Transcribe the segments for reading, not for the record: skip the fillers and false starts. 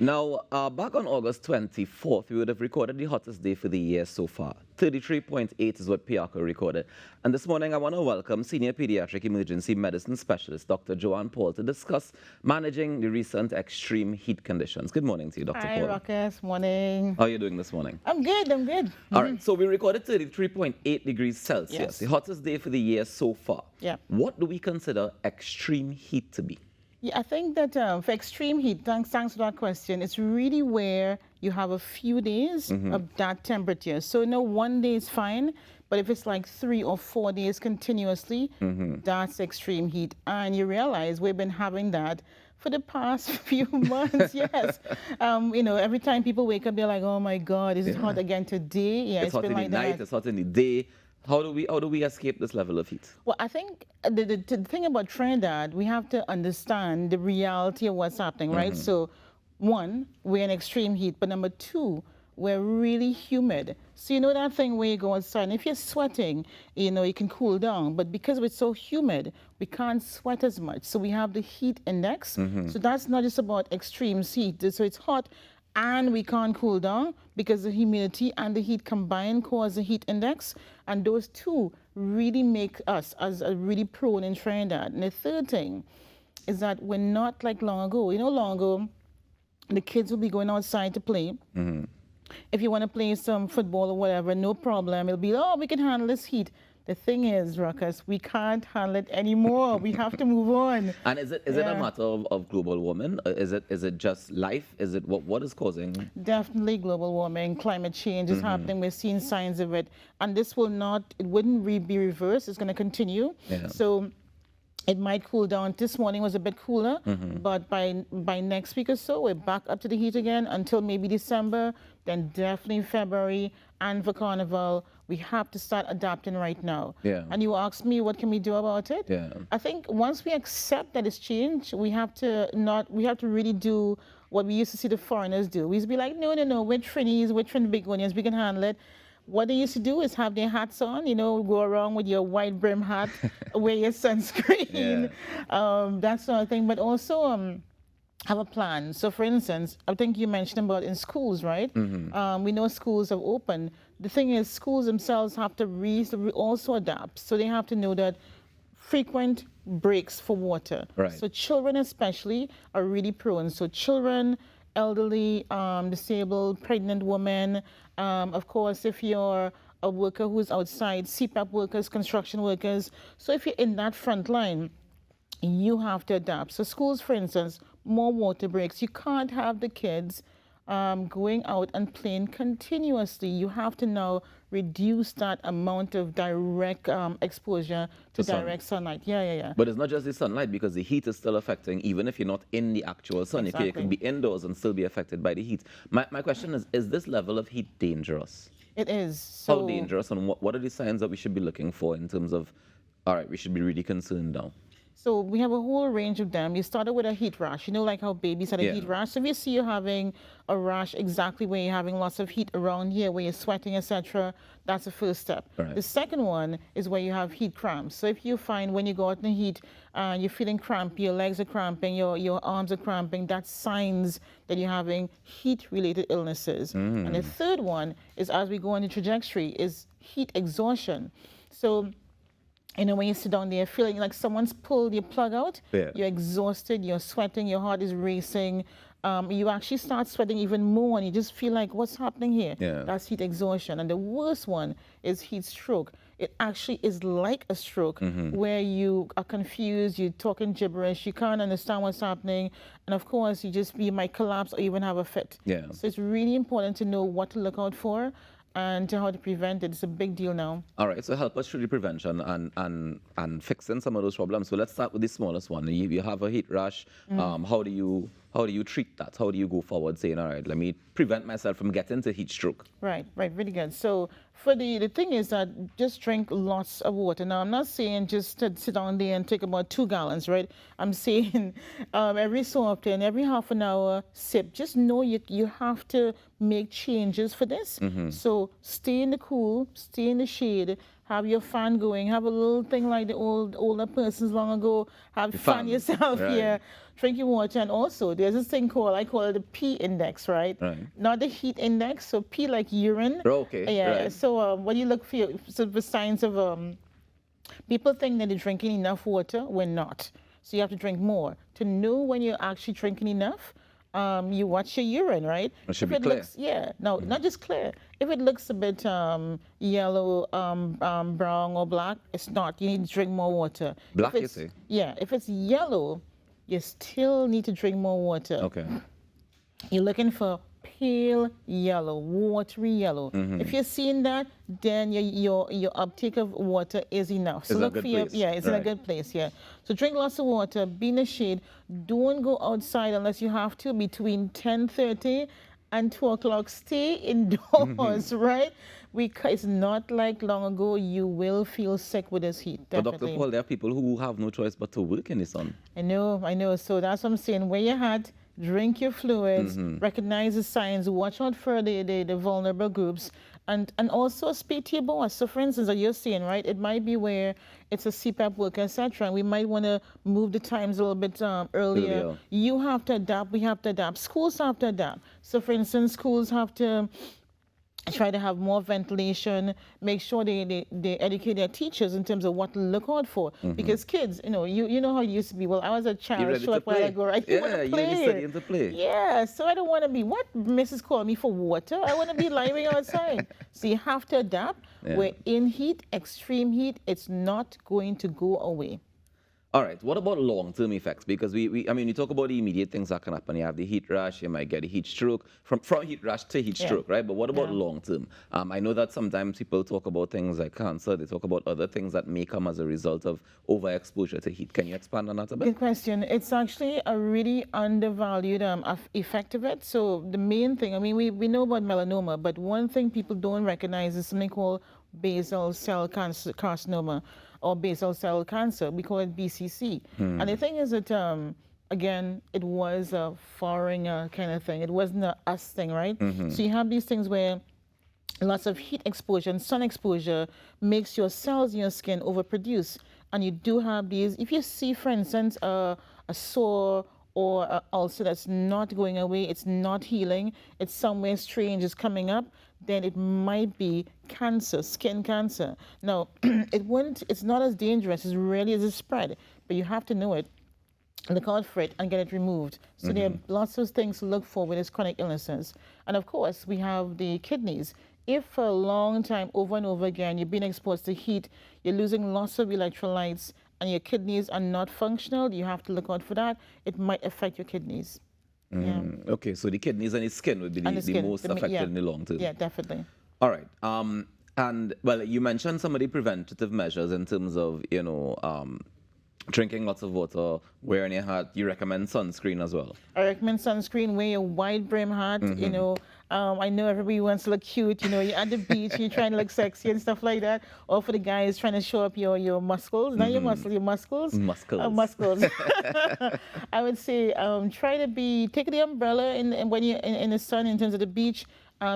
Now, back on August 24th, we would have recorded the hottest day for the year so far. 33.8 is what Piarco recorded. And this morning, I want to welcome Senior Pediatric Emergency Medicine Specialist, Dr. Joanne Paul, to discuss managing the recent extreme heat conditions. Good morning to you, Dr. Paul. Hi, Ruckus. Morning. How are you doing this morning? I'm good. All right, so we recorded 33.8 degrees Celsius, Yes. the hottest day for the year so far. Yeah. What do we consider extreme heat to be? Yeah, I think that for extreme heat, thanks for that question, it's really where you have a few days of that temperature. So no, one day is fine, but if it's like 3 or 4 days continuously, that's extreme heat. And you realize we've been having that for the past few months, yes. Every time people wake up, they're like, oh my God, is it hot again today? Yeah, It's hot been in the like night, that. it's hot in the day. How do we escape this level of heat? Well, I think the thing about Trinidad, we have to understand the reality of what's happening, right? So, one, we're in extreme heat, but number two, we're really humid. So you know that thing where you go outside, and if you're sweating, you can cool down. But because it's so humid, we can't sweat as much. So we have the heat index. So that's not just about extreme heat. So it's hot, and we can't cool down because the humidity and the heat combined cause the heat index, and those two really make us as really prone in Trinidad. And the third thing is that we're not like long ago. Long ago, the kids will be going outside to play. If you want to play some football or whatever, no problem. It'll be, oh, we can handle this heat. The thing is, Ruckus, we can't handle it anymore. We have to move on. And is it a matter of global warming? Is it just life? Is it what is causing? Definitely global warming, climate change is happening. We're seeing signs of it. And this wouldn't be reversed. It's going to continue. Yeah. So it might cool down. This morning was a bit cooler, but by next week or so, we're back up to the heat again until maybe December, then definitely February. And for Carnival, we have to start adapting right now. Yeah. And you ask me, what can we do about it? Yeah. I think once we accept that it's changed, we have to really do what we used to see the foreigners do. We used to be like, no, we're Trinis, we're Trinbagonians, we can handle it. What they used to do is have their hats on, go around with your white brim hat, wear your sunscreen, that sort of thing. But also have a plan. So, for instance, I think you mentioned about in schools, right? We know schools have opened. The thing is, schools themselves have to also adapt. So they have to know that frequent breaks for water. Right. So children especially are really prone. So children, elderly, disabled, pregnant women. Of course, if you're a worker who's outside, CPAP workers, construction workers. So if you're in that front line, you have to adapt. So schools, for instance, more water breaks. You can't have the kids going out and playing continuously. You have to now reduce that amount of direct exposure to direct sunlight. Yeah. But it's not just the sunlight, because the heat is still affecting, even if you're not in the actual sun. Exactly. You can be indoors and still be affected by the heat. My question is this level of heat dangerous? It is. So, how dangerous, and what are the signs that we should be looking for in terms of, all right, we should be really concerned now? So we have a whole range of them. You started with a heat rash. Like how babies had a heat rash. So if you see you're having a rash exactly where you're having lots of heat around here, where you're sweating, etc., that's the first step. Right. The second one is where you have heat cramps. So if you find when you go out in the heat, you're feeling crampy, your legs are cramping, your arms are cramping, that's signs that you're having heat-related illnesses. And the third one is, as we go on the trajectory, is heat exhaustion. So when you sit down there feeling like someone's pulled your plug out, you're exhausted, you're sweating, your heart is racing, you actually start sweating even more, and you just feel like, what's happening here? That's heat exhaustion. And the worst one is heat stroke. It actually is like a stroke, where you are confused, you're talking gibberish, you can't understand what's happening, and of course you might collapse or even have a fit. So it's really important to know what to look out for and how to prevent it. It's a big deal now. All right, so help us through the prevention and fixing some of those problems. So let's start with the smallest one. You have a heat rash. How do you treat that? How do you go forward saying, all right, let me prevent myself from getting to heat stroke? Right, really good. So for the thing is that just drink lots of water. Now, I'm not saying just to sit down there and take about 2 gallons, right? I'm saying every so often, every half an hour, sip. Just know you have to make changes for this. So stay in the cool, stay in the shade, have your fan going, have a little thing like the older persons long ago, have fan Fans, yourself right. here, drinking water. And also there's this thing called, I call it the P index, right? Right. Not the heat index, so P like urine. Okay, Yeah, right. so when you look for the signs of people think that they're drinking enough water. We're not. So you have to drink more. To know when you're actually drinking enough, you watch your urine, right? It should If be it clear. looks, yeah, no, not just clear. If it looks a bit yellow, brown or black, it's not. You need to drink more water. Black, if you it's, say? Yeah, if it's yellow, you still need to drink more water. Okay. You're looking for pale yellow, watery yellow. Mm-hmm. If you're seeing that, then your uptake of water is enough. So It's a look good for your, place. yeah, it's in a Right. good place, yeah. So drink lots of water, be in the shade. Don't go outside unless you have to between 10:30 and 2 o'clock. Stay indoors, Mm-hmm. right? It's not like long ago. You will feel sick with this heat, But definitely. Dr. Paul, there are people who have no choice but to work in the sun. I know. So that's what I'm saying. Wear your hat, drink your fluids, recognize the signs, watch out for the vulnerable groups, and also speak to your boss. So for instance, as you're saying, right, it might be where it's a CPAP worker, etc. And we might want to move the times a little bit earlier. Earlier. You have to adapt. We have to adapt. Schools have to adapt. So for instance, schools have to try to have more ventilation, make sure they educate their teachers in terms of what to look out for. Because kids, you know how it used to be. Well, I was a You child a ready to short while play? ago, right? You wanna Yeah, you play. really studying to play. Yeah, so I don't want to be, what, Mrs. called me for water? I want to be lying outside. So you have to adapt. Yeah. We're in heat, extreme heat. It's not going to go away. All right, what about long-term effects? Because I mean, you talk about the immediate things that can happen. You have the heat rash, you might get a heat stroke, from heat rash to heat Yeah. stroke, right? But what about Yeah. long-term? I know that sometimes people talk about things like cancer, they talk about other things that may come as a result of overexposure to heat. Can you expand on that a bit? Good question. It's actually a really undervalued effect of it. So the main thing, I mean, we know about melanoma, but one thing people don't recognize is something called basal cell carcinoma or basal cell cancer. We call it BCC. And the thing is that, again, it was a foreign kind of thing. It wasn't a us thing, right? So you have these things where lots of heat exposure and sun exposure makes your cells in your skin overproduce. And you do have these, if you see, for instance, a sore or an ulcer that's not going away, it's not healing, it's somewhere strange is coming up, then it might be cancer, skin cancer. Now, it's not as dangerous as rarely as it spread, but you have to know it, look out for it and get it removed. So there are lots of things to look for with these chronic illnesses. And of course, we have the kidneys. If for a long time, over and over again, you've been exposed to heat, you're losing lots of electrolytes, and your kidneys are not functional, you have to look out for that. It might affect your kidneys. Yeah. Okay, so the kidneys and the skin would be And the skin, most affected yeah. in the long term. Yeah, definitely. All right. And well, you mentioned some of the preventative measures in terms of, drinking lots of water, wearing your hat. You recommend sunscreen as well. I recommend sunscreen, wear a wide brim hat, I know everybody wants to look cute, you're at the beach, you're trying to look sexy and stuff like that. Or for the guys trying to show up your muscles, not your muscles, your muscles. Muscles. Muscles. I would say try to take the umbrella when you're in the sun in terms of the beach.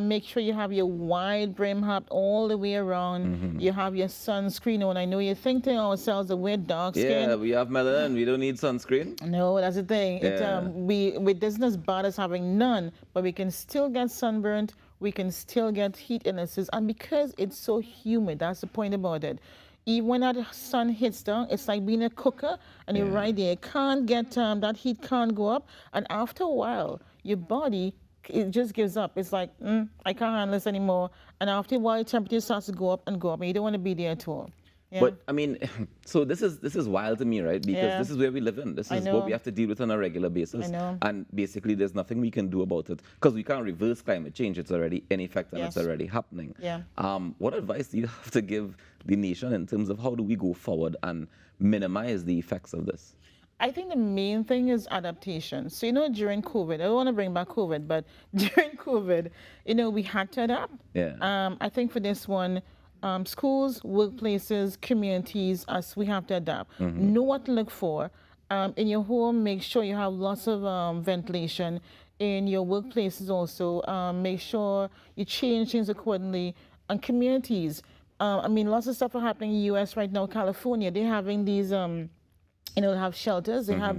Make sure you have your wide brim hat all the way around. You have your sunscreen on. I know you think to ourselves that we're dark skin. Yeah, we have melanin. We don't need sunscreen. No, that's the thing. Yeah. It doesn't as bad as having none, but we can still get sunburnt. We can still get heat illnesses. And because it's so humid, that's the point about it. Even when that sun hits down, it's like being a cooker, and you're right there. It can't get, that heat can't go up. And after a while, your body, it just gives up. It's like, I can't handle this anymore. And after a while, the temperature starts to go up, and you don't want to be there at all. Yeah. But I mean, so this is wild to me, right? Because Yeah. this is where we live in. This I is know. what we have to deal with on a regular basis. I know. And basically, there's nothing we can do about it because we can't reverse climate change. It's already in effect and it's Yes. already happening. Yeah. What advice do you have to give the nation in terms of how do we go forward and minimize the effects of this? I think the main thing is adaptation. So, during COVID, I don't want to bring back COVID, but during COVID, we had to adapt. Yeah. I think for this one, schools, workplaces, communities, us, we have to adapt. Know what to look for. In your home, make sure you have lots of ventilation. In your workplaces also, make sure you change things accordingly. And communities, I mean, lots of stuff are happening in the U.S. right now. California, they're having these, they have shelters. They have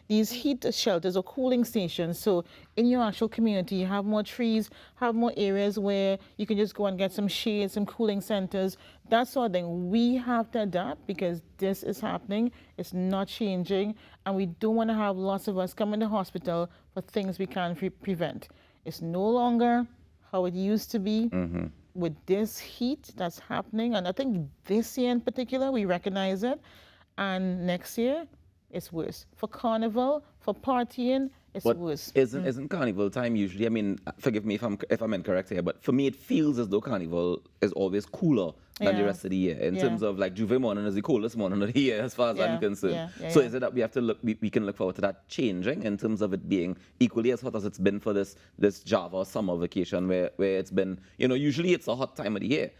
these heat shelters or cooling stations. So in your actual community, you have more trees, have more areas where you can just go and get some shade, some cooling centers, that sort of thing. We have to adapt because this is happening. It's not changing. And we don't want to have lots of us come in the hospital for things we can't prevent. It's no longer how it used to be. With this heat that's happening, and I think this year in particular, we recognize it. And next year, it's worse. For carnival, for partying, it's worse. Isn't carnival time usually, I mean, forgive me if I'm incorrect here, but for me it feels as though carnival is always cooler than the rest of the year. In terms of like Juve morning is the coolest morning of the year as far as I'm concerned. So is it that we have to look, we can look forward to that changing in terms of it being equally as hot as it's been for this Java summer vacation where it's been, usually it's a hot time of the year.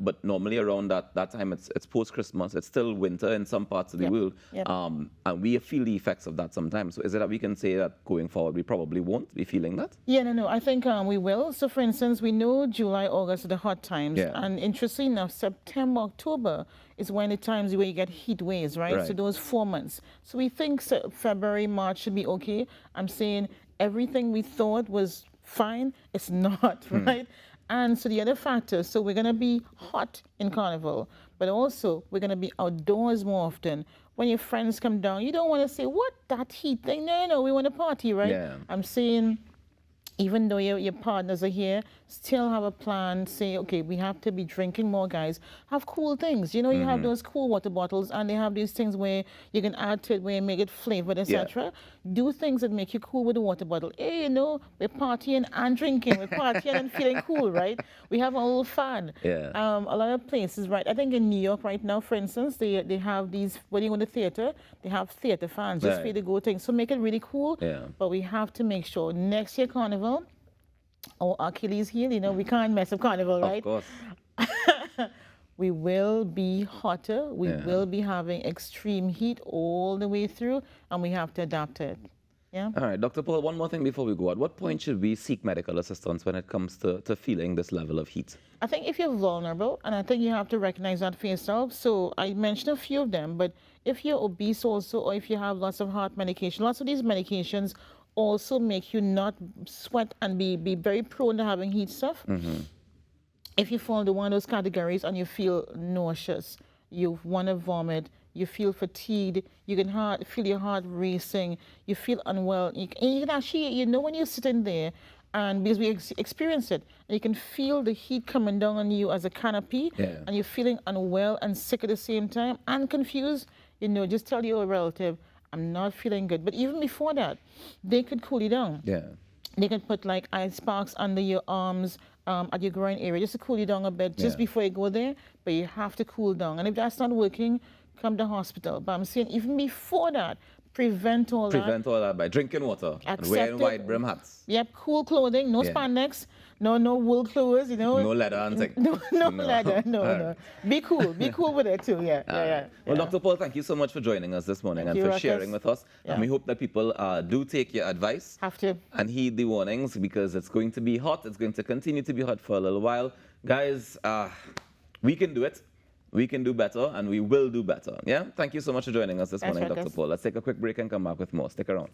But normally around that time it's post-Christmas, it's still winter in some parts of the world. And we feel the effects of that sometimes. So is it that we can say that going forward we probably won't be feeling that? No. I think we will. So for instance, we know July, August are the hot times. And interestingly enough, September, October is when the times where you get heat waves, right? So those 4 months. So we think February, March should be okay. I'm saying everything we thought was fine, it's not, right? And so the other factor, so we're going to be hot in carnival, but also we're going to be outdoors more often. When your friends come down, you don't want to say, what, that heat thing? No, we want to party, right? I'm saying, even though your partners are here, still have a plan. Say, okay, we have to be drinking more, guys. Have cool things. You have those cool water bottles, and they have these things where you can add to it, where you make it flavored, etc. Do things that make you cool with the water bottle. Hey, we're partying and drinking. We're partying and feeling cool, right? We have a little fun. A lot of places, right? I think in New York right now, for instance, they have these, when you go to the theater, they have theater fans just for you to go things. So make it really cool. But we have to make sure next year Carnival, Achilles heel, we can't mess up Carnival, right? Of course. We will be hotter. We will be having extreme heat all the way through, and we have to adapt to it. All right, Dr. Paul, one more thing before we go. At what point should we seek medical assistance when it comes to feeling this level of heat? I think if you're vulnerable, and I think you have to recognize that for yourself. So I mentioned a few of them, but if you're obese also, or if you have lots of heart medication, lots of these medications also make you not sweat and be very prone to having heat stuff. If you fall into one of those categories and you feel nauseous, you want to vomit, you feel fatigued, you can feel your heart racing, you feel unwell, you can actually, when you're sitting there, and because we experience it, and you can feel the heat coming down on you as a canopy, and you're feeling unwell and sick at the same time and confused, just tell your relative, I'm not feeling good. But even before that, they could cool you down. They could put like ice packs under your arms, at your groin area, just to cool you down a bit, just before you go there. But you have to cool down. And if that's not working, come to hospital. But I'm saying even before that, prevent all that. Prevent all that by drinking water and wearing wide brim hats. Cool clothing, no spandex, no wool clothes, No leather and things. No leather, no. Be cool with it too, Well, Dr. Paul, thank you so much for joining us this morning and for sharing with us. And we hope that people do take your advice. Have to. And heed the warnings, because it's going to be hot. It's going to continue to be hot for a little while. Guys, we can do it. We can do better, and we will do better. Thank you so much for joining us this morning, Dr. Paul. Let's take a quick break and come back with more. Stick around.